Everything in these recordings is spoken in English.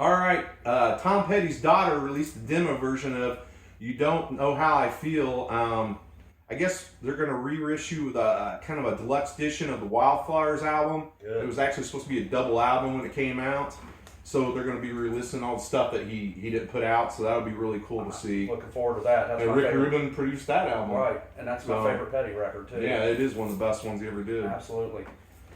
All right, Tom Petty's daughter released a demo version of "You Don't Know How I Feel." I guess they're going to reissue with a kind of a deluxe edition of the Wildflowers album. Good. It was actually supposed to be a double album when it came out, so they're going to be releasing all the stuff that he didn't put out. So that would be really cool to see. Looking forward to that. That's And my Rick favorite. Rubin produced that album, Right, and that's my favorite Petty record too. Yeah, it is one of the best ones he ever did. Absolutely.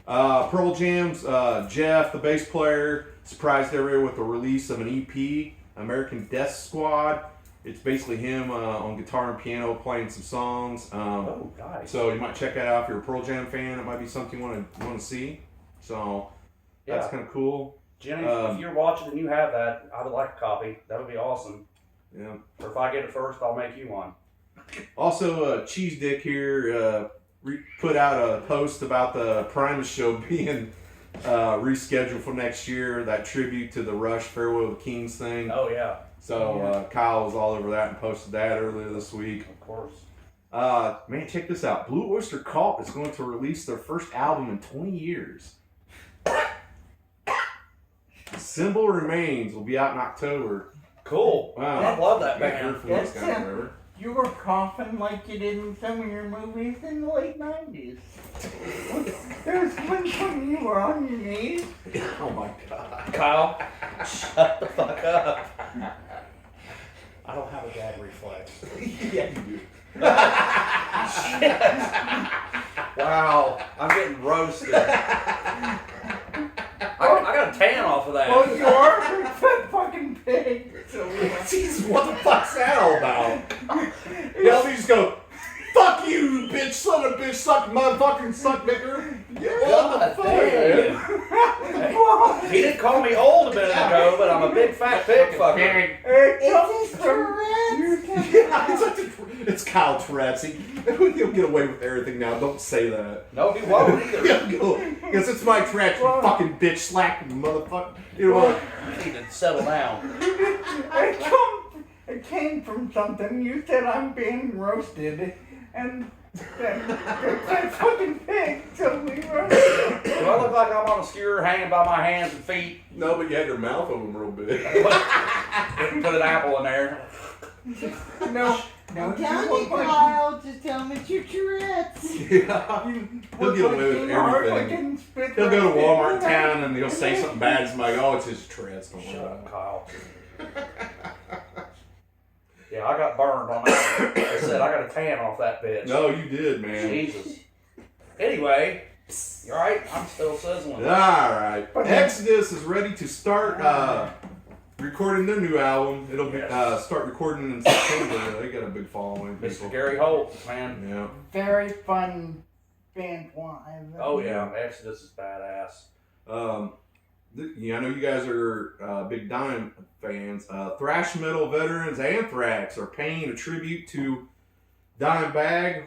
Pearl Jam's Jeff, the bass player, surprised everyone with the release of an EP, American Death Squad. It's basically him on guitar and piano playing some songs. Oh, nice. So you might check that out if you're a Pearl Jam fan. It might be something you want to see. So that's kind of cool. Jenny, if you're watching and you have that, I would like a copy. That would be awesome. Yeah. Or if I get it first, I'll make you one. Also, Cheese Dick here put out a post about the Primus show being rescheduled for next year. That tribute to the Rush Farewell to Kings thing. Oh, yeah. So Kyle was all over that and posted that earlier this week. Of course. Man, check this out. Blue Oyster Cult is going to release their first album in 20 years. Symbol Remains will be out in October. Cool. Wow. I love that Haven't heard band. from this guy forever. You were coughing like you did in some of your movies in the late 90s. There's one time you were on your knees. Oh my god. Kyle, shut the fuck up. I don't have a gag reflex. Yeah, you do. Wow, I'm getting roasted. I got a tan off of that. Oh, you are a big fat fucking pig. Jesus, what the fuck's that all about? Yeah, we just go, fuck you, bitch, son of a bitch, suck motherfucking suck nigger. Yeah, what the fuck, man? He didn't call me old a minute ago, but I'm a big fat pig fucker. It's It's Kyle Tourette's. He'll get away with everything now. Don't say that. No, he won't either. Because it's my Tourette's, you fucking bitch, slack, motherfucker. You know what? You need to settle down. It came from something. You said I'm being roasted, and that fucking pig totally roasted. Do I look like I'm on a skewer hanging by my hands and feet? No, but you had your mouth open real big. Put an apple in there. No, I'm telling you, Kyle, just tell him it's your Tourette's. Yeah. He'll get away with everything. He'll go to Walmart town and he'll say something bad. He's like, oh, it's his Tourette's. Don't Shut worry up, about Kyle. Yeah, I got burned on that. I said I got a tan off that bitch. it. No, you did, man. Jesus. Anyway, you alright? I'm still sizzling. Alright. Exodus is ready to start recording their new album. It'll be start recording in September. They got a big following. Mr. Gary Holt, man. Yeah. Very fun band live. Oh yeah, Exodus is badass. Yeah, I know you guys are big Dime fans. Thrash metal veterans Anthrax are paying a tribute to Dimebag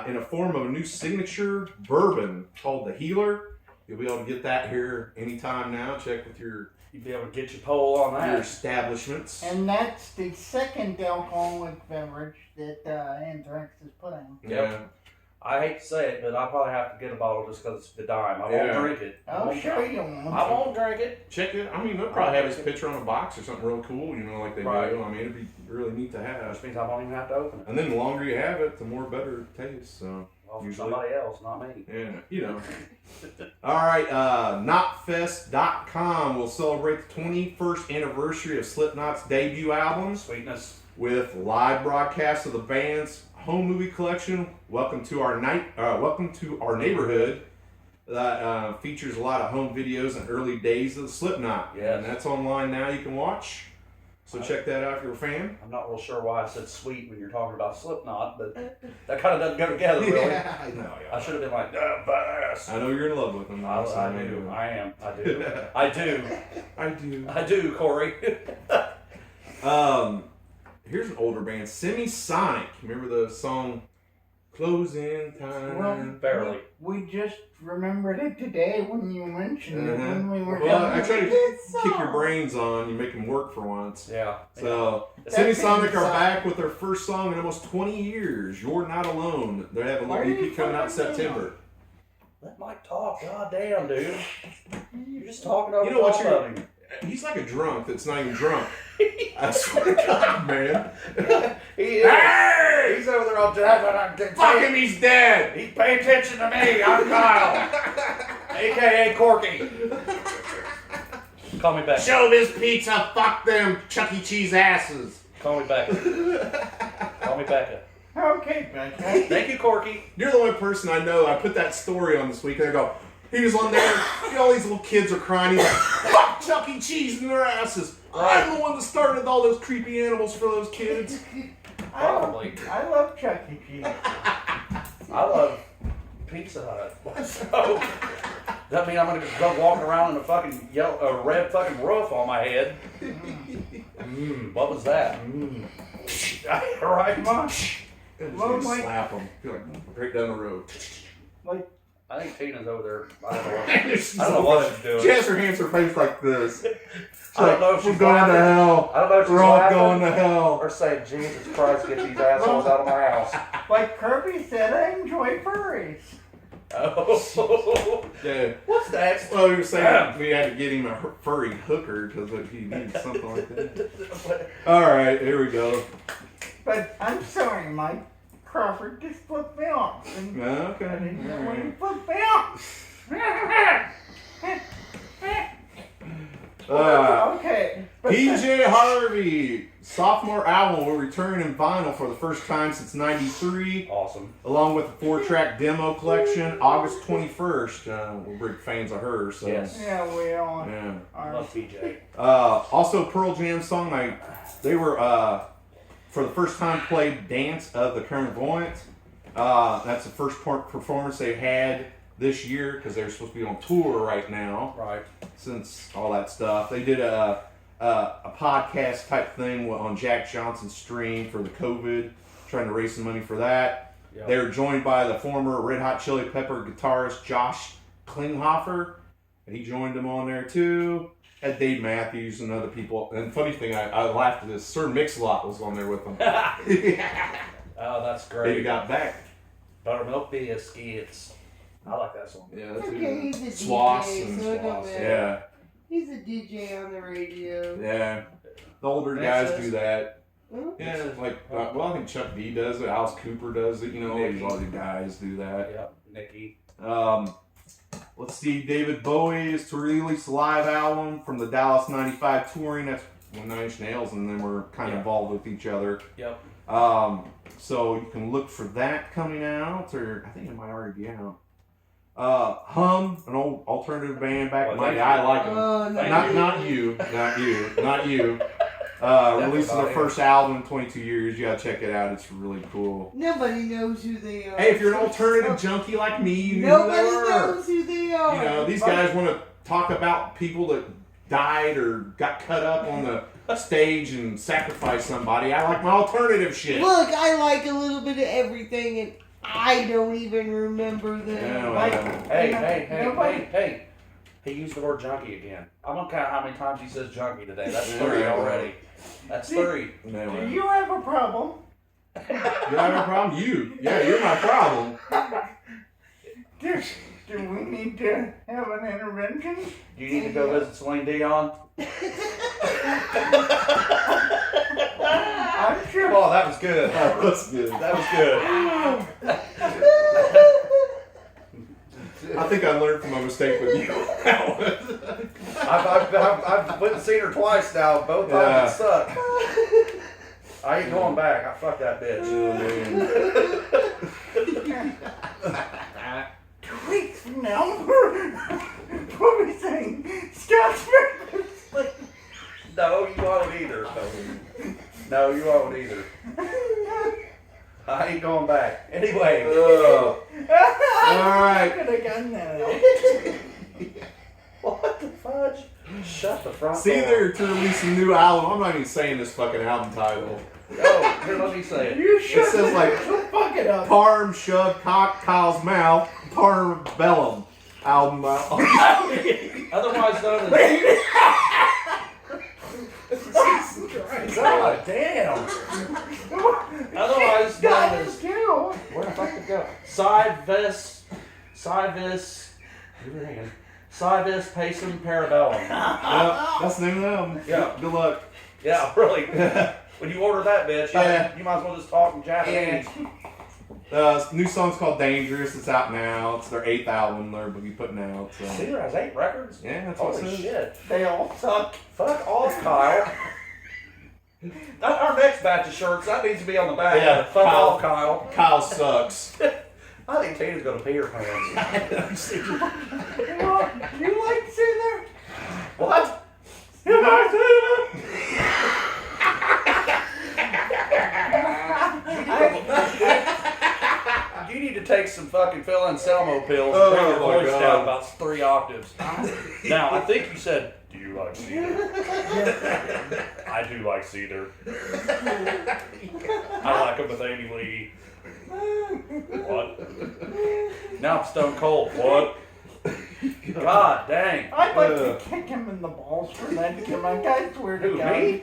in a form of a new signature bourbon called the Healer. You'll be able to get that here anytime now. Check with your You'd be able to get your poll on your that. establishments. And that's the second alcoholic beverage that Anthrax is putting. Yeah. I hate to say it, but I'll probably have to get a bottle just because it's the Dime. I won't drink it. I'll show you one. I won't drink it. Check it. I mean, they'll probably have his picture on a box or something real cool, you know, like they Right. do. I mean, it'd be really neat to have. Which means I won't even have to open it. And then the longer you have it, the more better it tastes. So, Well, for usually. somebody else, not me. yeah, you know. All right, Knotfest.com will celebrate the 21st anniversary of Slipknot's debut album Sweetness. with live broadcasts of the band's home movie collection. Welcome to our neighborhood. That features a lot of home videos and early days of Slipknot. Yes. And that's online now. You can watch. So check that out if you're a fan. I'm not real sure why I said sweet when you're talking about Slipknot, but that kind of doesn't go together, really. Yeah, I know. I should have been like, badass. I know you're in love with them. I do. I am. I do. I do. I do. I do, Corey. Here's an older band, Semisonic. Remember the song Closing Time? Well, Barely. We just remembered it today when you mentioned it when we were Well, done. I try to Good kick your song. brains on. You make them work for once. Yeah. So, That Semisonic band are sucks. back with their first song in almost 20 years. You're Not Alone. They have a Why little are you EP coming out in fucking September. Let Mike talk. God damn, dude. You're just talking over You know what top you're- of him. He's like a drunk that's not even drunk. I swear to God, man. He is. Hey! He's over there all driving. Fuck him, he's dead! He's paying attention to me. I'm Kyle. AKA Corky. Call me back. Show this pizza, fuck them Chuck E. Cheese asses. Call me back. Call me back. Okay, Becca. Thank you, Corky. You're the only person I know. I put that story on this week and I go, he was on there, all these little kids are crying. He's like, fuck Chuck E. Cheese in their asses. I'm the one that started all those creepy animals for those kids. Probably. I love Chuck E. Cheese. I love Pizza Hut. So, that mean I'm gonna go walking around in a fucking red fucking roof on my head? What was that? Right, Mom? Well, like- Slap them. Like, right down the road. Like, I think Tina's over there. I don't She's know what she's doing. She has her hands her face like this. I don't know if We're she's going to laughing. hell. I don't know if she's We're all laughing going to hell. or saying, Jesus Christ, get these assholes out of my house. like Kirby said, I enjoy furries. Oh. Yeah. What's next? Well, you were saying we had to get him a furry hooker because he needs something like that. All right, here we go. But I'm sorry, Mike. Crawford just flipped me off. And I Okay. didn't know when he All flipped me off. right. Okay. But PJ Harvey, sophomore album will return in vinyl for the first time since '93, Awesome. along with a 4-track demo collection, August 21st. We're big fans of her, so Yes. yeah, we all yeah. are. Love PJ. Also, Pearl Jam song. They were for the first time played "Dance of the Clairvoyant." That's the first performance they had this year because they're supposed to be on tour right now. Right. Since all that stuff, they did a podcast type thing on Jack Johnson's stream for the COVID, trying to raise some money for that. Yep. They were joined by the former Red Hot Chili Pepper guitarist Josh Klinghoffer. He joined them on there too. Had Dave Matthews and other people. And funny thing, I laughed at this. Sir Mix-a-Lot was on there with them. Oh, that's Baby great. got back. Buttermilk biscuits. I like that song. Yeah, that's Okay, he's a Swass DJ, and so it don't Swass, matter. yeah, He's a DJ on the radio. yeah. The older Makes guys sense. do that. Huh? Yeah, like well, I think Chuck D does it. Alice Cooper does it. You know, Nicky. a lot of the guys do that. Yep. Nikki. Let's see. David Bowie is to release a live album from the Dallas '95 touring. That's when 9 Inch Nails and them were kind of Yeah. involved with each other. Yep. So you can look for that coming out, or I think it might already be out. Hum, an old alternative band back in Well, my day. I like them. Oh, no. Not you. Releasing their first album in 22 years. You gotta check it out. It's really cool. Nobody knows who they are. Hey, if you're an alternative junkie like me, you know who Nobody they are. knows who they are. You know, these guys want to talk about people that died or got cut up on the stage and sacrificed somebody. I like my alternative shit. Look, I like a little bit of everything, and I don't even remember them. Yeah, Like, well, Hey. He used the word junkie again. I'm gonna count how many times he says junkie today. That's 3 Yeah. already. That's 3. Do anyway. you have a problem? You have a problem? Yeah, you're my problem. Do we need to have an intervention? You need to go visit Celine Dion. I'm sure. Oh, that was good. That was good. That was good. I think I learned from my mistake with you. I've went and seen her twice now. Both times it sucked. I ain't going back. I fucked that bitch. Oh, man. 2 weeks from now, we'll be saying Scott's breakfast. No, you won't either. No, you won't either. I ain't going back. Anyway. All right. I could have gotten that out. What the fudge? Shut the front See, door. they're to release a new album. I'm not even saying this fucking album title. Oh, here, let me say it. You should. It says like Fuck it up. Parm shoved cock Kyle's mouth. Parm bellum album. Otherwise known as... God damn. Otherwise known Got as... it too. Where the fuck did it go? Cyvis Pacem Parabellum. Yep. That's the name of the album. Yeah. Good luck. Yeah, really. When you order that bitch, Yeah. you might as well just talk in Japanese. New song's called Dangerous. It's out now. It's their 8th album they'll be putting out. So. Cedar has 8 records? Yeah, that's what it Holy says. shit. They all suck. Fuck off, Kyle. Our next batch of shirts, that needs to be on the back. Yeah, Fuck Kyle. off, Kyle. Kyle sucks. I think Tina's gonna pee her pants. Well, you like Cedar? What? You like Cedar? You need to take some fucking Phil Anselmo pills Oh, and bring your my voice God. down about 3 octaves. Now, I think you said, do you like cedar? I do like cedar. I like him with Amy Lee. What? Now I'm stone cold. What? God dang. I'd like to kick him in the balls for that. I swear to Who, God. me?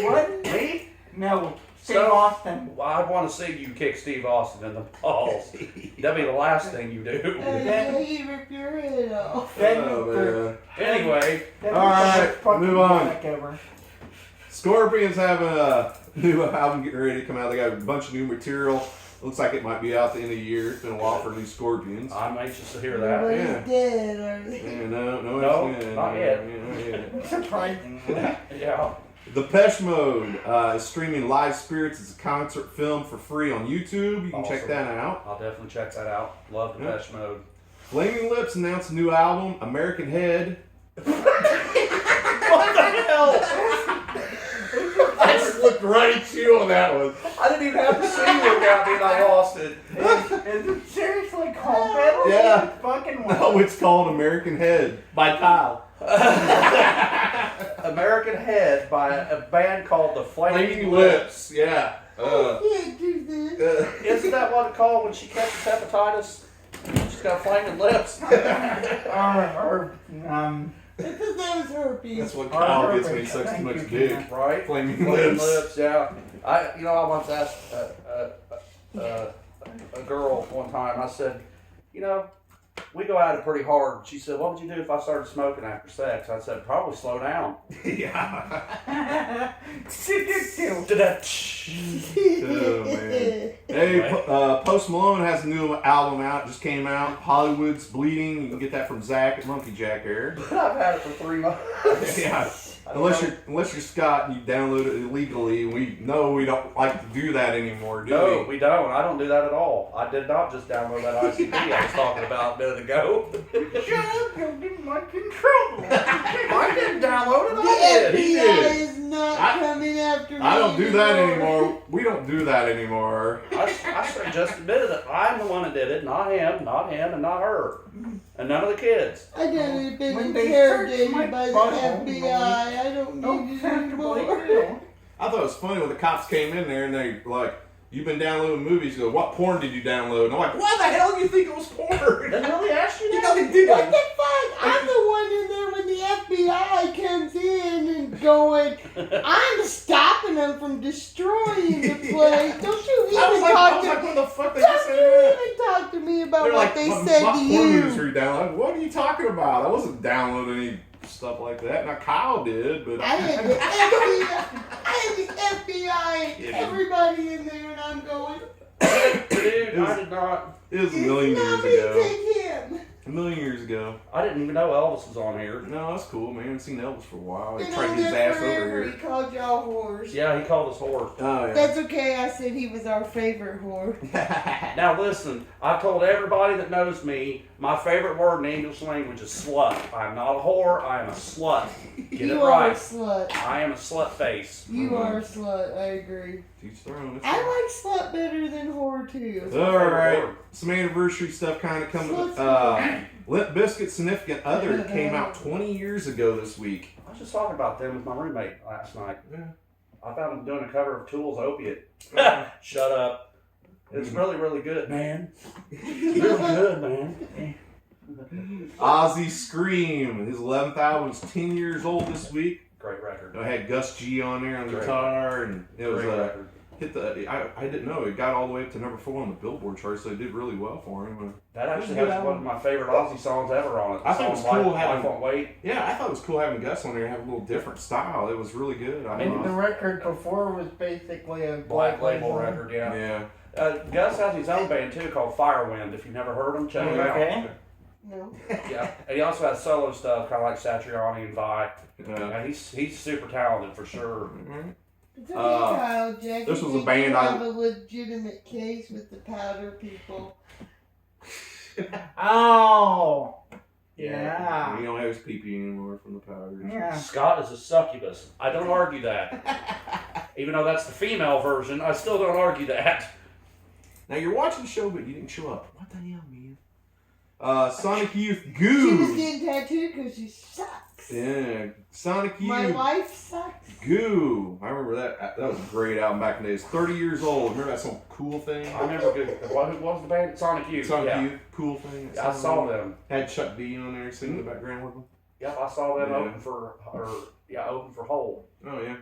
What? Me? No, Steve So- Austin. Well, I'd want to see you kick Steve Austin in the balls. That'd be the last thing you do. Yeah, you rip your head off. Then Oh, man. Anyway, then All right, the best fucking move on. back ever. Scorpions have a new album getting ready to come out. They got a bunch of new material. Looks like it might be out the end of the year. It's been a while for new Scorpions. I'm anxious to hear that. Nobody's Yeah. dead, are they? Yeah, no, No, it's not yet. Yeah, not yet. Surprisingly. Yeah. Depeche Mode is streaming Live Spirits as a concert film for free on YouTube. You can check Awesome. that out. I'll definitely check that out. Love Depeche Mode. Flaming Lips announced a new album, American Head. What the hell? I just looked right at you on that one. I didn't even have to see you look at me and I lost it. Is it seriously called that? Yeah. It's fucking No, it's called American Head by Kyle. American Head by a band called the Flaming Flaming Lips. Lips, yeah. Can't do this. Isn't that what it's called when she catches hepatitis? She's got flaming lips. Because that was herpes. That's what Kyle gets when he sucks too much dick. Right? Flaming Lips. Yeah. I once asked a girl one time, I said, we go at it pretty hard. She said, what would you do if I started smoking after sex? I said, probably slow down. Yeah. Oh, man. Hey, Post Malone has a new album out. Just came out. Hollywood's Bleeding. You can get that from Zach at Monkey Jack here. I've had it for 3 months. Yeah. Unless you're Scott and you download it illegally. We know we don't like to do that anymore, do No, we? we don't. I don't do that at all. I did not just download that ICP I was talking about a minute ago. You'll get much in trouble. I didn't download it. The I did. FBI is not coming after me. I don't do that anymore. anymore. We don't do that anymore. I just admitted it. I'm the one that did it, not him, and not her. And none of the kids. I done been When they interrogated search my by the butthole, FBI. I don't need it anymore. I thought it was funny when the cops came in there and they were like, you've been downloading movies. They go, what porn did you download? And I'm like, why the hell do you think it was porn? They really asked you You that? know they did. What the fuck? I'm the one in there when the FBI comes in and going, I'm stopping them from destroying the place. Don't you even I was talk like, to what the fuck did you Don't say you that? even talk to me about They're what like, they what said to porn movies you. are you downloading? What are you talking about? I wasn't downloading any stuff like that. Now Kyle did, but I had the FBI. I had the FBI and Yeah. everybody in there, and I'm going. Dude, I did not. it was a million It's years not me, ago. take him. A million years ago. I didn't even know Elvis was on here. No, that's cool, man. I haven't seen Elvis for a while. He And tried to on get his there ass forever, over he here. called y'all whores. Yeah, he called us whores. Oh, yeah. That's okay. I said he was our favorite whore. Now listen, I told everybody that knows me, my favorite word in the English language is slut. I'm not a whore, I am a slut. Get You it are a right. slut. I am a slut face. You are a slut. I agree. Teach their own. I like slut better than whore too. All right. Some anniversary stuff kind of coming. Sluts. Limp Bizkit's Significant Other came out 20 years ago this week. I was just talking about them with my roommate last night. Yeah. I found him doing a cover of Tool's Opiate. Shut up. It's really, really good, man. It's really good, man. Ozzy Scream, his 11th album, is 10 years old this week. Great record. I had Gus G on there on Great. guitar, and it was Great record. hit the. I didn't know it got all the way up to number 4 on the Billboard chart, so it did really well for him. That actually has one of my favorite Aussie songs ever on it. I thought it was cool having. Life Won't Wait. Yeah, I thought it was cool having Gus on there and have a little different style. It was really good. Maybe the record before was basically a Black Label record, yeah. Yeah. Gus has his own band too called Firewind. If you've never heard him, check him out. No. Yeah, and he also has solo stuff, kind of like Satriani and Vi. Yeah. And he's super talented for sure. It's okay, Kyle, Jack. This was a You band have a legitimate case with the powder people. Oh. Yeah. He don't have his pee-pee anymore from the powder. Yeah. Scott is a succubus. I don't argue that. Even though that's the female version, I still don't argue that. Now you're watching the show, but you didn't show up. What the hell, man? Sonic Youth She was Goo. getting tattooed because she sucks. Yeah, Sonic Youth. My wife sucks. Goo. I remember that. That was a great album back in the days. 30 years old. Remember that song, Cool Thing? I remember what was the band? Sonic Youth. Sonic Yeah. Youth, Cool Thing. I saw them. Had Chuck D on there singing in the background with them. Yep, I saw them Yeah. open for Hole. Oh, yeah.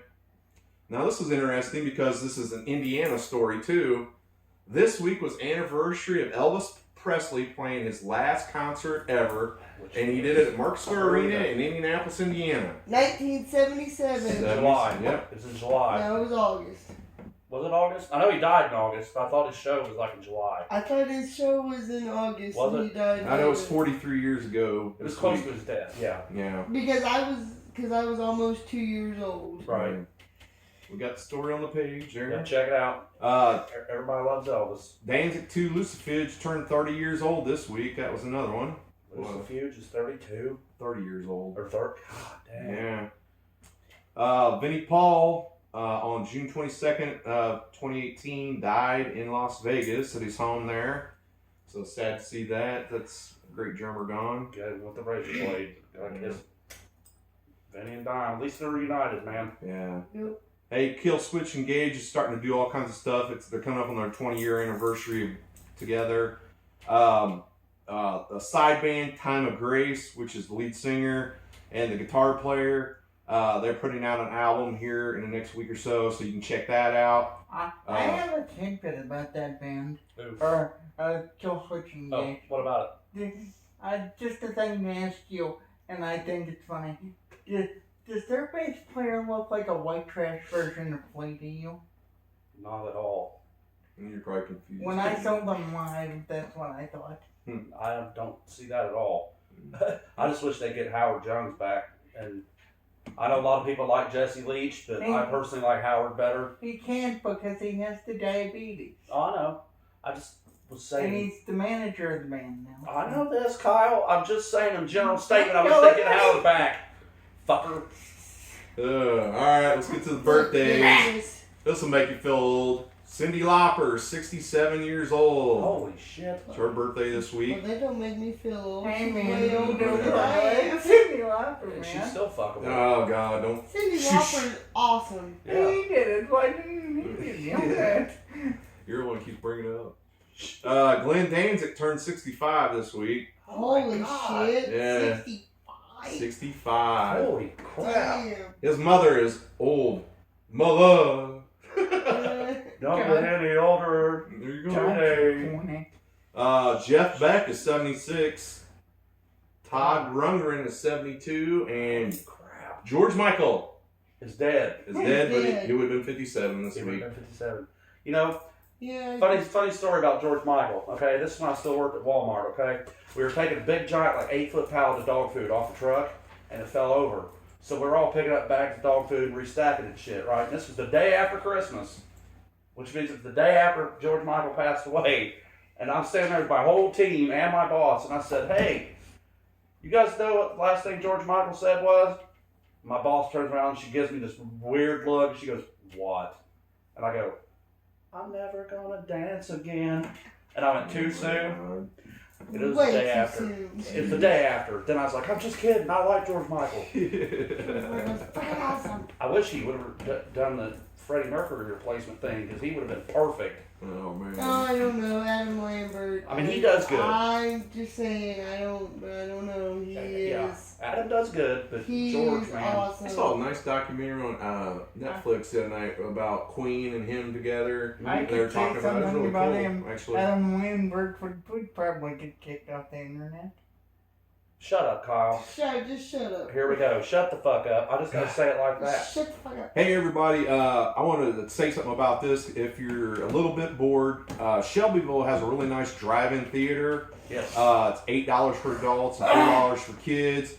Now, this is interesting because this is an Indiana story, too. This week was anniversary of Elvis Presley playing his last concert ever, and he did it at Mark Square Arena in Indianapolis, Indiana. 1977. July. Yep. It's in July. No, it was August. Was it August? I know he died in August, but I thought his show was like in July. I thought his show was in August Was and it? he died in I know it's August. 43 years ago. It was this close week. to his death, yeah. Yeah. Because I was almost 2 years old. Right. We got the story on the page there. Yeah, check it out. Everybody loves Elvis. Danzig 2 Lucifuge turned 30 years old this week. That was another one. Lucifuge is 32 30 years old. or 30. God damn. Yeah. Vinnie Paul on June 22nd, 2018, died in Las Vegas at his home there. So sad to see that. That's a great drummer gone. Good with the razor blade. I guess Vinny and Dime. At least they're reunited, man. Yeah. Yep. Hey, Kill Switch Engage is starting to do all kinds of stuff. They're coming up on their 20-year anniversary together. The side band Time of Grace, which is the lead singer and the guitar player, they're putting out an album here in the next week or so you can check that out. I have a tidbit about that band. Oof. Or Kill Switch Engage. What about Just a thing to ask you, and I think it's funny. Does their bass player look like a white trash version of Flea to you? it? Not at all. You're probably confused. When I saw them live, that's what I thought. I don't see that at all. I just wish they'd get Howard Jones back. And I know a lot of people like Jesse Leach, but I personally like Howard better. He can't because he has the diabetes. Oh, I know. I just was saying. And he's the manager of the band now. I know this, Kyle. I'm just saying in general statement. I wish they'd get Howard back. Fucker. Alright, let's get to the birthdays. Yes. This will make you feel old. Cindy Lauper, 67 years old. Holy shit. It's her birthday this week. Well, that don't make me feel old. Hey, She's man. way older Don't than I am. Cindy Lauper, And she's man. still fucking with Oh, God, don't. Cindy Lauper is awesome. Yeah. He did it. Why didn't he do that? You're the one who keeps bringing it up. Glenn Danzig turned 65 this week. Oh my Holy God. shit. Yeah. 65. 65. Holy crap. Damn. His mother is old. Mother. Don't get any older. There you go. Today. Jeff Beck is 76. Todd Rundgren is 72. And Crap. George Michael Is dead. is dead, but he would have been 57 this He week. would have been 57. You know, Yeah. funny story about George Michael, okay? This is when I still worked at Walmart, okay? We were taking a big, giant, like 8-foot pallet of dog food off the truck, and it fell over. So we were all picking up bags of dog food and restacking it and shit, right? And this was the day after Christmas, which means it's the day after George Michael passed away. And I'm standing there with my whole team and my boss, and I said, hey, you guys know what the last thing George Michael said was? My boss turns around and she gives me this weird look, and she goes, what? And I go, I'm never gonna dance again. And I went too soon. It was the Way day too after. soon. It's the day after. Then I was like, I'm just kidding. I like George Michael. Awesome. I wish he would have done the Freddie Mercury replacement thing because he would have been perfect. Oh man. Oh, I don't know, Adam Lambert. I mean, he does good. I'm just saying, I don't know. He is. Adam does good, but He George, is man. awesome. I saw a nice documentary on Netflix the other night about Queen and him together. I They were could say talking about it. It was something really about cool, him. actually. Adam Lambert would probably get kicked off the internet. Shut up, Kyle. Just shut up. Here we go. Shut the fuck up. I just gotta say it like that. Shut the fuck up. Hey everybody, I wanted to say something about this. If you're a little bit bored, Shelbyville has a really nice drive-in theater. Yes. It's $8 for adults and $4 for kids.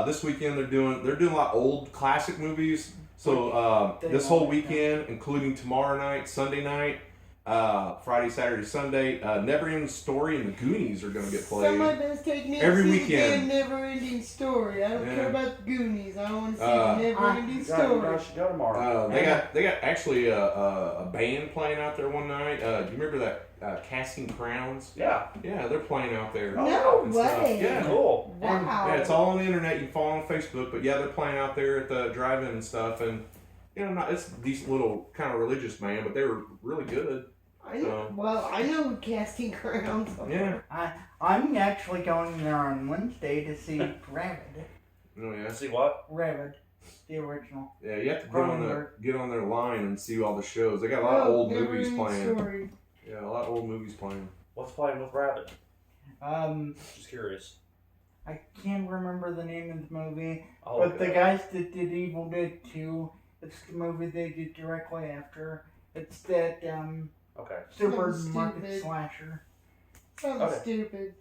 This weekend they're doing a lot of old classic movies. So this whole weekend, including tomorrow night, Sunday night, Friday, Saturday, Sunday, Never Ending Story and the Goonies are going to get played. Somebody better take me Every to see weekend. the damn never-ending story. I don't Yeah. care about the Goonies. I want to see the never-ending You story. guys should go tomorrow. They got actually a band playing out there one night. Do you remember that Casting Crowns? Yeah. Yeah, they're playing out there. No and stuff. way. Yeah. Cool. Wow. Yeah, it's all on the internet. You can follow on Facebook. But yeah, they're playing out there at the drive-in and stuff. And you know, it's a decent little kind of religious band, but they were really good. I know who Casting Crowns are. Yeah. I'm actually going there on Wednesday to see Rabbit. Oh yeah. See what? Rabbit, the original. Yeah, you have to get on their line and see all the shows. They got a lot of old movies playing. Story. Yeah, a lot of old movies playing. What's playing with Rabbit? Just curious. I can't remember the name of the movie, Oh, but the guys that did Evil Dead 2, it's the movie they did directly after. It's that Okay. super Something market stupid. slasher. Something Okay. stupid.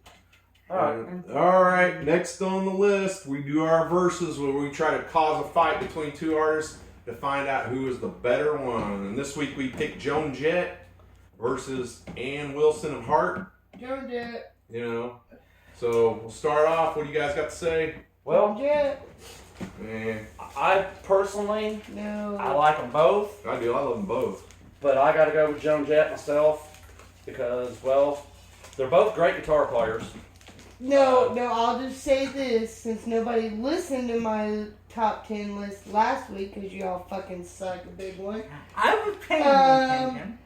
All right. Next on the list, we do our verses where we try to cause a fight between two artists to find out who is the better one. And this week we picked Joan Jett versus Ann Wilson of Heart. Joan Jett. You know, so we'll start off. What do you guys got to say? Well, Jett. Man, I personally, No. I like them both, I do. I love them both. but I got to go with Joan Jett myself because, well, they're both great guitar players. No, I'll just say this, since nobody listened to my top 10 list last week, because you all fucking suck, a big one. I was paying attention.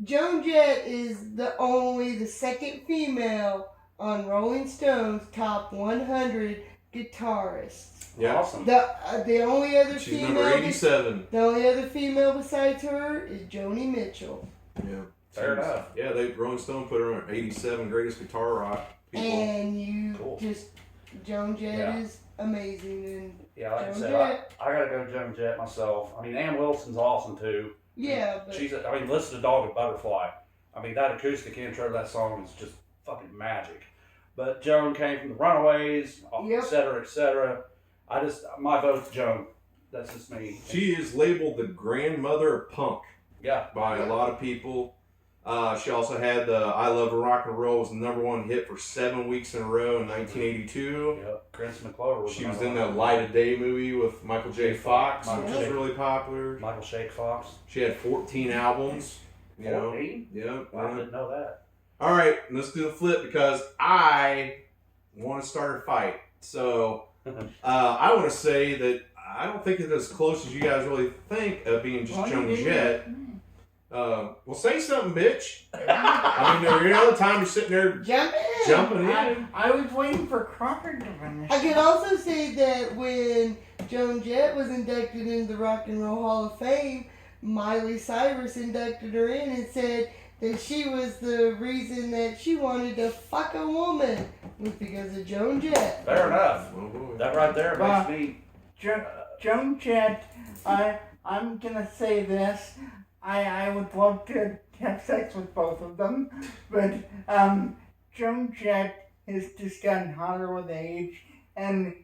Joan Jett is the second female on Rolling Stone's top 100 guitarists. Yeah. Awesome. The only other She's female, number 87. the only other female besides her is Joni Mitchell. Yeah. Fair enough. Yeah, Rolling Stone put her on 87 greatest guitar rock people. And Cool. Joan Jett Yeah. is amazing. And Yeah, like I Joan said, Jett. I got to go Joan Jett myself. I mean, Ann Wilson's awesome too. Yeah, but Listen to Dog and Butterfly. I mean, that acoustic intro to that song is just fucking magic. But Joan came from the Runaways, Yep. et cetera, et cetera. My vote's Joan. That's just me. She is labeled the grandmother of punk Yeah. by a lot of people. She also had the I Love Rock and Roll was the #1 hit for 7 weeks in a row in 1982. Yep. Crimson Clover was She was another in that one. Light of Day movie with Michael J. Fox, Michael which was J. really popular. Michael Shake Fox. She had 14 albums. You know. 14? Yeah. I didn't know that. All right, let's do the flip because I want to start a fight. So I want to say that I don't think it's as close as you guys really think of being just Joan Jett. Well, say something, bitch. I mean, every other time you're sitting there jumping in. I was waiting for Crawford to finish. I could also say that when Joan Jett was inducted into the Rock and Roll Hall of Fame, Miley Cyrus inducted her in and said that she was the reason that she wanted to fuck a woman was because of Joan Jett. Fair enough. Oh, boy. That right there makes me. Joan Jett, I'm gonna say this. I would love to have sex with both of them, but Joan Jett has just gotten hotter with age, and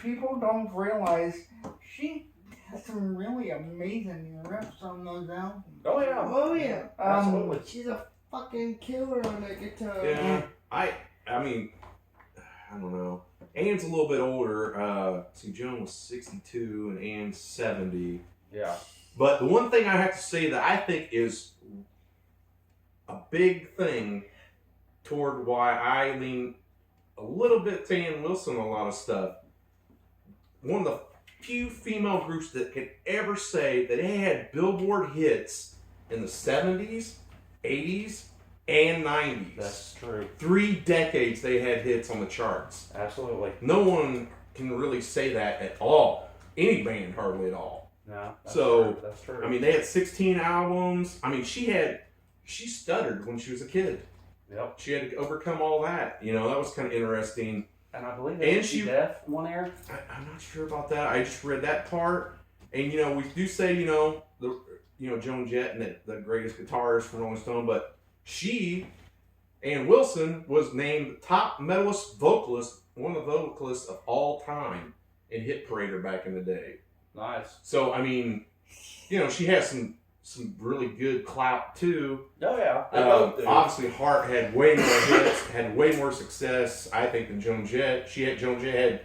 people don't realize she has some really amazing riffs on those albums. Oh, yeah. Oh yeah. Absolutely. She's a fucking killer on that guitar. Yeah, I mean, I don't know. Ann's a little bit older. See, Joan was 62 and Ann's 70. Yeah. But the one thing I have to say that I think is a big thing toward why I lean a little bit to Ann Wilson on a lot of stuff. One of the few female groups that can ever say that they had Billboard hits in the 70s, 80s, and 90s. That's true. 3 decades they had hits on the charts. Absolutely. No one can really say that at all. Any band hardly at all. No. That's So, true. That's true. I mean, they had 16 albums. I mean, she stuttered when she was a kid. Yep. She had to overcome all that. You know, that was kind of interesting. And I believe And she deaf one era. I'm not sure about that. I just read that part. And, you know, we do say, you know, Joan Jett and the greatest guitarist for Rolling Stone, but she, Ann Wilson, was named top medalist vocalist, one of the vocalists of all time in Hit Parader back in the day. Nice. So, I mean, you know, she has some really good clout too. Oh yeah. Obviously, Hart had way more hits, had way more success, I think, than Joan Jett. Joan Jett had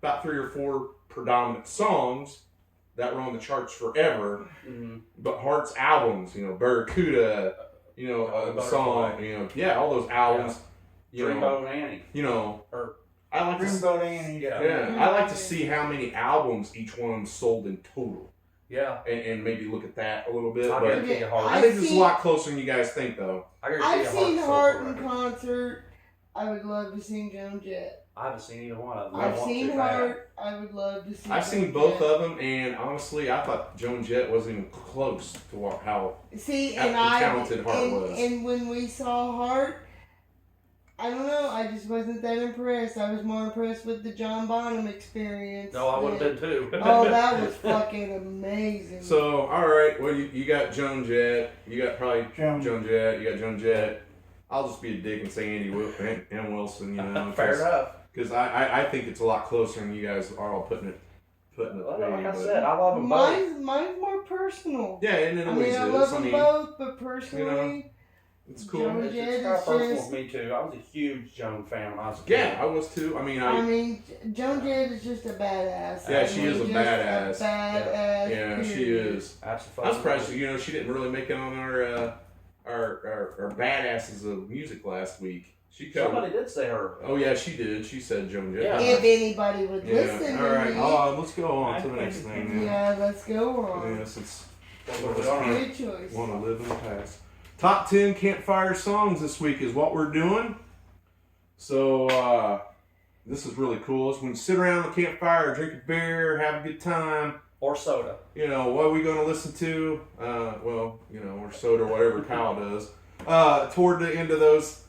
about 3 or 4 predominant songs that were on the charts forever. Mm-hmm. But Hart's albums, you know, Barracuda, you know, the song, you know, yeah, all those albums. You Dreamboat know, Annie. You know, Or I like to Dreamboat Annie. yeah, I like to see how many albums each one sold in total. Yeah. And maybe look at that a little bit. I But guarantee you Hart. I think this is a lot closer than you guys think, though. I've seen Hart in concert. I would love to see Joan Jett. I haven't seen either one of them. I've seen Hart. I would love to see. I've Joan seen both Jett. of them, and honestly, I thought Joan Jett wasn't even close to how See, how and talented Hart was. And when we saw Hart, I don't know. I just wasn't that impressed. I was more impressed with the John Bonham experience. No, I would have been too. Oh, that was fucking amazing. So, all right, well, you got Joan Jett, you got probably Joan Jett, you got Joan Jett. I'll just be a dick and say Ann Wilson, you know. Fair enough. Because I think it's a lot closer than you guys are all putting it. Well, like I said, I love them both. Mine's more personal. Yeah, and it I always mean, I is. love them both, but personally, you know, it's cool. Joan It's Jett kind of is personal just. with me too. I was a huge Joan fan when I was a kid. Yeah, I was too. I mean, Joan Jett is just a badass. Yeah, she is a just badass. A badass. yeah, she period. is. Absolutely. I'm surprised, you know, she didn't really make it on our badasses of music last week. She covered. Somebody did say her. Oh yeah, she did. She said Joan Jett. Yeah. If anybody would listen All right. to me. Oh, let's go on to the next thing. Yeah, let's go on. Yeah, since Good choice. want to live in the past. Top 10 Campfire songs this week is what we're doing. So this is really cool. It's when you sit around the campfire, drink a beer, have a good time. Or soda. You know, what are we going to listen to? Well, you know, or soda, or whatever Kyle does. Toward the end of those.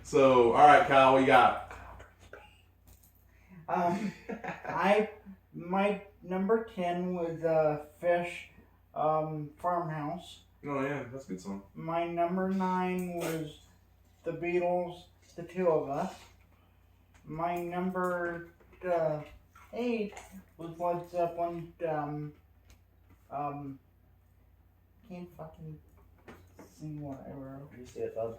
So, all right, Kyle, what you got? My number 10 was Fish Farmhouse. Oh yeah, that's a good song. My number 9 was The Beatles, The Two of Us. My number 8 was Led Zeppelin. Can't fucking see what I wrote. You see it, bud?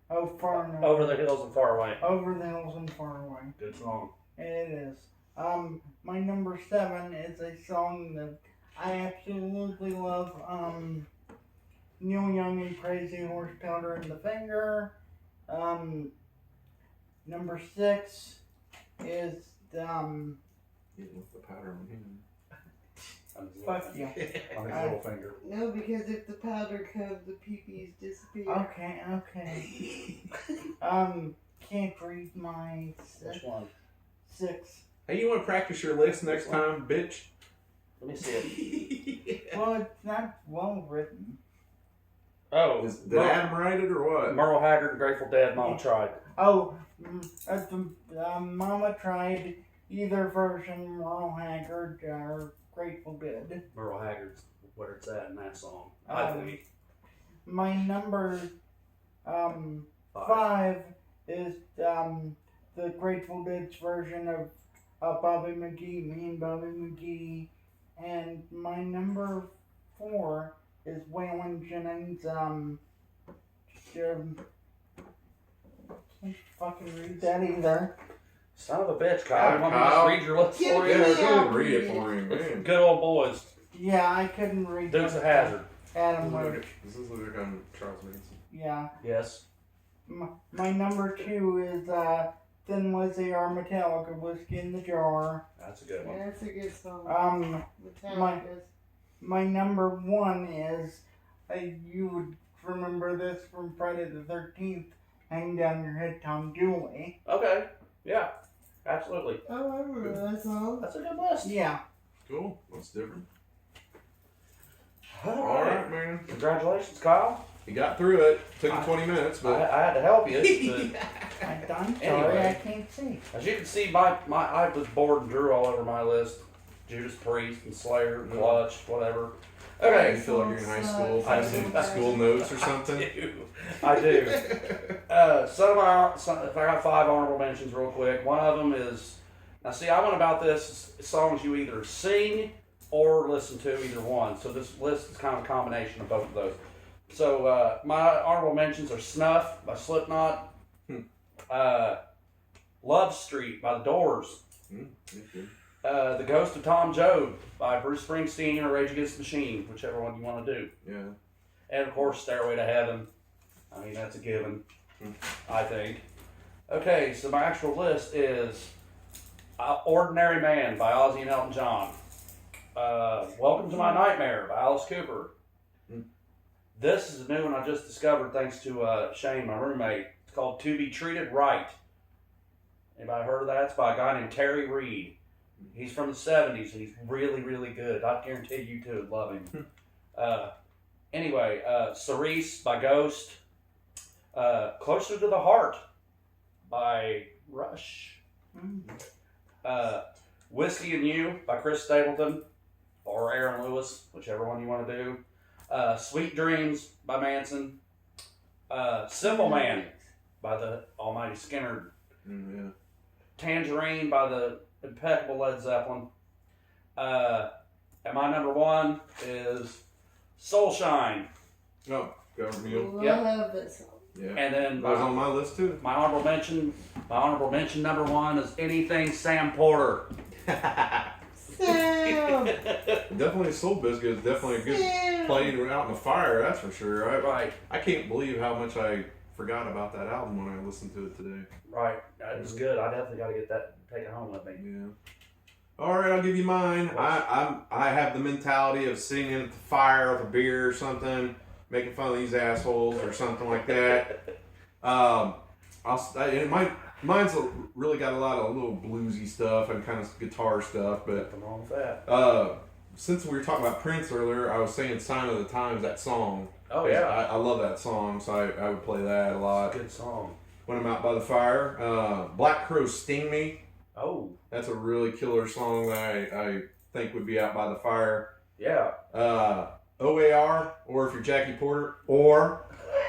Oh, Far North. Over the hills and far away. Over the Hills and Far Away. Good song. It is. My number 7 is a song that I absolutely love. Neil Young and Crazy Horse Powder in the Finger. Number 6 is With the powder on him. fuck you. On his little finger. No, because if the powder comes, the pee-pees disappear. Okay. Can't read my Which one? 6. Hey, you want to practice your list next time, bitch? Let me see it. Well, it's not well written. Oh, Did Adam write it or what? Merle Haggard and Grateful Dead, Mama Tried. Oh, Mama tried either version, Merle Haggard or Grateful Dead. Merle Haggard's where it's at in that song. I think. My number 5 is the Grateful Dead's version of Bobby McGee, Me and Bobby McGee. And my number 4 is Waylon Jennings. Can't fucking read that either. Son of a bitch, Kyle. You want me to Kyle. just read your list Yeah, for Yeah, you? go yeah. ahead and read it for him, man. Good old boys. Yeah, I couldn't read Dukes that. of Hazzard. Adam wrote. This is like Charles Manson. Yeah. Yes. My number 2 is Thin Lizzy or Metallica, Whiskey in the Jar. That's a good one. Yeah, that's a good song. My number one is, you would remember this from Friday the 13th, Hang Down Your Head, Tom Dooley. Okay. Yeah. Absolutely. Oh, I remember that song. That's a good list. Yeah. Cool. That's different. All All right, man. Congratulations, Kyle. You got through it. Took you 20 minutes, but I had to help you. I'm sorry, Anyway. I can't see. As you can see, I was bored and drew all over my list. Judas Priest and Slayer, Clutch, whatever. Okay. you feel like you're in high school, I passing do. school notes or something. I do. If I got 5 honorable mentions real quick. One of them is, now see, I went about this songs you either sing or listen to, either one. So this list is kind of a combination of both of those. So my honorable mentions are Snuff by Slipknot, Love Street by The Doors, The Ghost of Tom Joad by Bruce Springsteen or Rage Against the Machine, whichever one you want to do. Yeah. And of course, Stairway to Heaven. I mean, that's a given, I think. Okay, so my actual list is Ordinary Man by Ozzy and Elton John. Welcome to My Nightmare by Alice Cooper. This is a new one I just discovered thanks to Shane, my roommate. It's called To Be Treated Right. Anybody heard of that? It's by a guy named Terry Reid. He's from the 70s and he's really, really good. I guarantee you two would love him. Anyway, Cerise by Ghost. Closer to the Heart by Rush. Whiskey and You by Chris Stapleton or Aaron Lewis, whichever one you want to do. Sweet Dreams by Manson. Simple Man by the almighty Skinner. Yeah. Tangerine by the impeccable Led Zeppelin. And my number one is Soul Shine. Oh, Government Mule. Love that song. Yeah. And then That was on my list too. my honorable mention number one is anything Sam Porter. Sam! Definitely Soul Biscuit is definitely a good Sam! played out in the fire, that's for sure. Right, I can't believe how much I forgot about that album when I listened to it today. right. It was good. I definitely got to get that, take it home with me. Yeah. All right, I'll give you mine. I have the mentality of sitting in the fire with a beer or something, making fun of these assholes or something like that. Mine's really got a lot of little bluesy stuff and kind of guitar stuff, but Nothing wrong with that. since we were talking about Prince earlier, I was saying "Sign of the Times," that song. Oh yeah, I love that song, so I would play that a lot good song. when I'm out by the fire. Black Crow "Sting Me." Oh That's a really killer song that I think would be out by the fire. yeah, OAR, or if you're Jackie Porter, or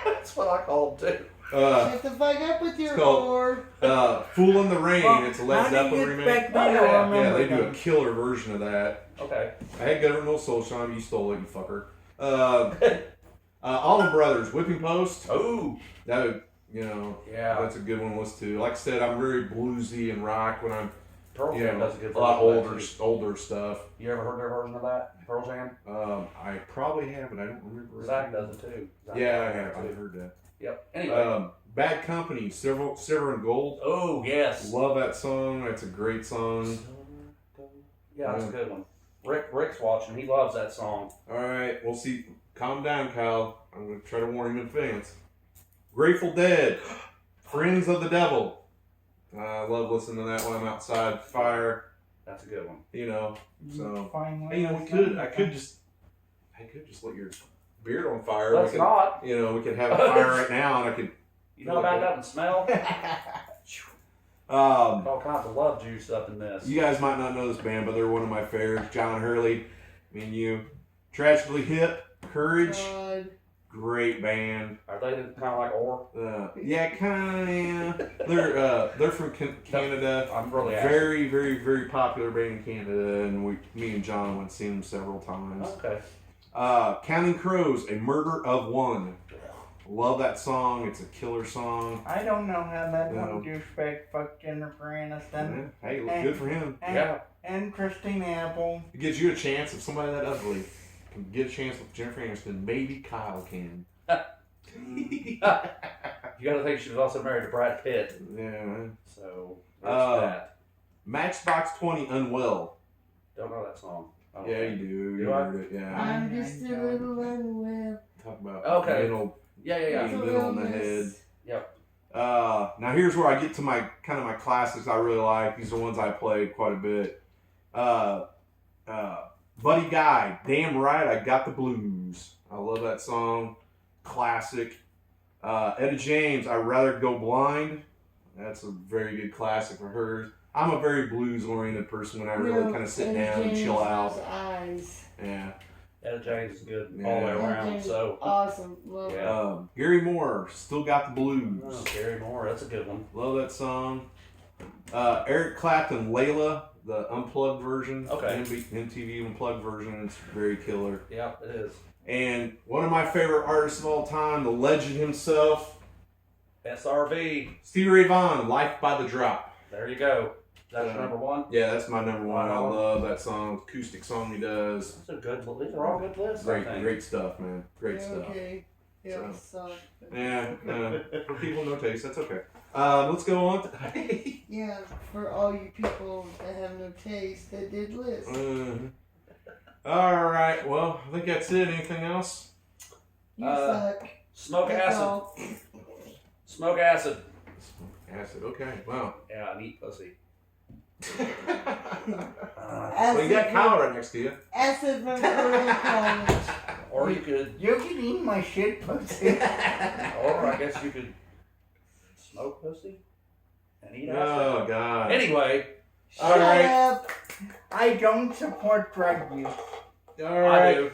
that's what I called too. Shut the fuck up with your called- whore. Fool in the Rain. Well, It's a Led how do you Zeppelin remake. expect me to Yeah, remember Yeah, they do a them? killer version of that. Okay. I had Government Soul Shine, you stole it, you fucker. Allman Brothers, Whipping Post. Oh That would, yeah. that's a good one to listen to. Like I said, I'm very bluesy and rock when I'm, Pearl Jam does a good a lot version of that, too. older stuff. You ever heard their version of that? Pearl Jam? I probably have, but I don't remember. Zach does it too. Zach Yeah, I does it have. too. I've heard that. Yep. Anyway. Bad Company, Silver and Gold. Oh yes. Love that song. That's a great song. Yeah, that's a good one. Rick's watching. He loves that song. All right, we'll see. Calm down, Kyle. I'm going to try to warn him in advance. Grateful Dead, Friends of the Devil. I love listening to that when I'm outside fire. That's a good one. So Finally, I could just let your beard on fire. Let's we could, not. we could have a fire right now, and I could. You know about that one smell? All kinds of love juice up in this. You guys might not know this band, but they're one of my favorites. John Hurley, me and you. Tragically Hip, Courage, God. great band. Are they kind of like Or? Yeah, kind of. They're from Canada. I'm really Very, very, very popular band in Canada, and me and John went to see them several times. Okay. Counting Crows, A Murder of One. Love that song. It's a killer song. I don't know how that No. one douchebag fucked Jennifer Aniston. Yeah. Hey, look good for him. Yeah. And Christine Apple. It gives you a chance if somebody that ugly can get a chance with Jennifer Aniston. Maybe Kyle can. You got to think she was also married to Brad Pitt. Yeah. So there's that. Matchbox 20 Unwell. Don't know that song. Yeah, you do. Do You I? heard it. Yeah. I'm just a little unwell. Talk about Okay. mental, Yeah. needle in the head. Yep. Now here's where I get to my kind of my classics I really like. These are ones I played quite a bit. Buddy Guy, Damn Right, I Got the Blues. I love that song. Classic. Etta James, I'd Rather Go Blind. That's a very good classic for her. I'm a very blues-oriented person when I really kind of sit down and chill out. Eyes. Yeah. Etta James is good Yeah. all the way Etta around. James, So awesome. Love it. Yeah. Gary Moore, Still Got the Blues. oh, Gary Moore, that's a good one. Love that song. Eric Clapton, Layla, the unplugged version. Okay. MTV unplugged version. It's very killer. Yeah, it is. And one of my favorite artists of all time, the legend himself, SRV. Stevie Ray Vaughan, Life by the Drop. There you go. That's your number one. Yeah, that's my number one. I Wow. love that song. Acoustic song he does. That's a good. These are all good lists. I think. Great stuff, man. Great stuff. Okay. Yeah, So. so. Yeah, for people with no taste, that's okay. Let's go on. Yeah, for all you people that have no taste that did lists. All right. Well, I think that's it. Anything else? You suck. Smoke That's acid. all. Smoke acid. Acid. Okay. Wow. Yeah, and eat pussy. Well, you got Kyle right next to you. Acid from early college. Or you could. You can eat my shit pussy. Or I guess you could smoke pussy and eat acid. Oh God. Anyway, All Shut right. up. I don't support drug use. All I right. do.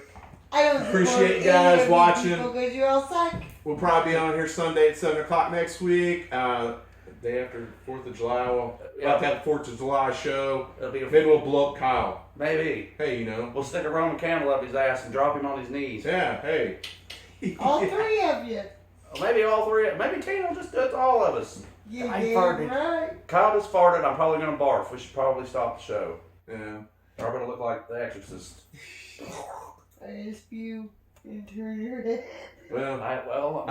I don't Appreciate you guys watching. Because you all suck. We'll probably be on here Sunday at 7 o'clock next week. Day after 4th of July. We'll have that 4th of July show. It'll be Maybe we'll blow up Kyle. maybe. Hey, you know. We'll stick a Roman candle up his ass and drop him on his knees. Yeah. Hey. All three of you. Or maybe all three. Maybe Tina will just do it to all of us. You I did farted. right. Kyle just farted. I'm probably going to barf. We should probably stop the show. Yeah. Or I'm going to look like the Exorcist. I just spew into your head. Well, I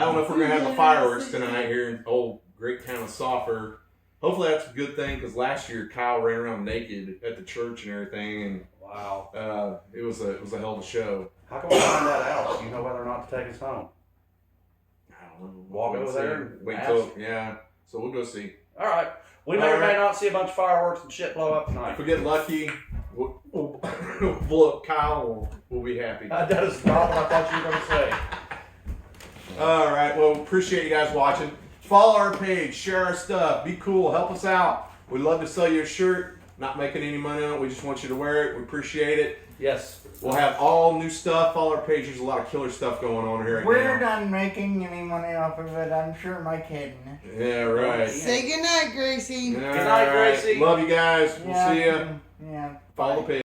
don't know if we're gonna have the fireworks tonight here in old great town of Soffer. Hopefully that's a good thing because last year Kyle ran around naked at the church and everything, Wow. and it was a hell of a show. How can we find that out? Do you know whether or not to take us home? I don't know. Walk Wait over and see. there and Wait ask. till yeah. So we'll go see. All right. We may All or may right. not see a bunch of fireworks and shit blow up tonight. If we get lucky, we'll blow up Kyle. We'll be happy. That is not what I thought you were going to say. All right. Well, appreciate you guys watching. Follow our page, share our stuff, be cool, help us out. We'd love to sell you a shirt. Not making any money on it. We just want you to wear it. We appreciate it. Yes. We'll have all new stuff. Follow our page. There's a lot of killer stuff going on here right We're now. not making any money off of it. I'm sure my kid. Yeah, right. Say goodnight, Gracie. All Good night, right. Gracie. Love you guys. We'll see you. Yeah. Follow the page.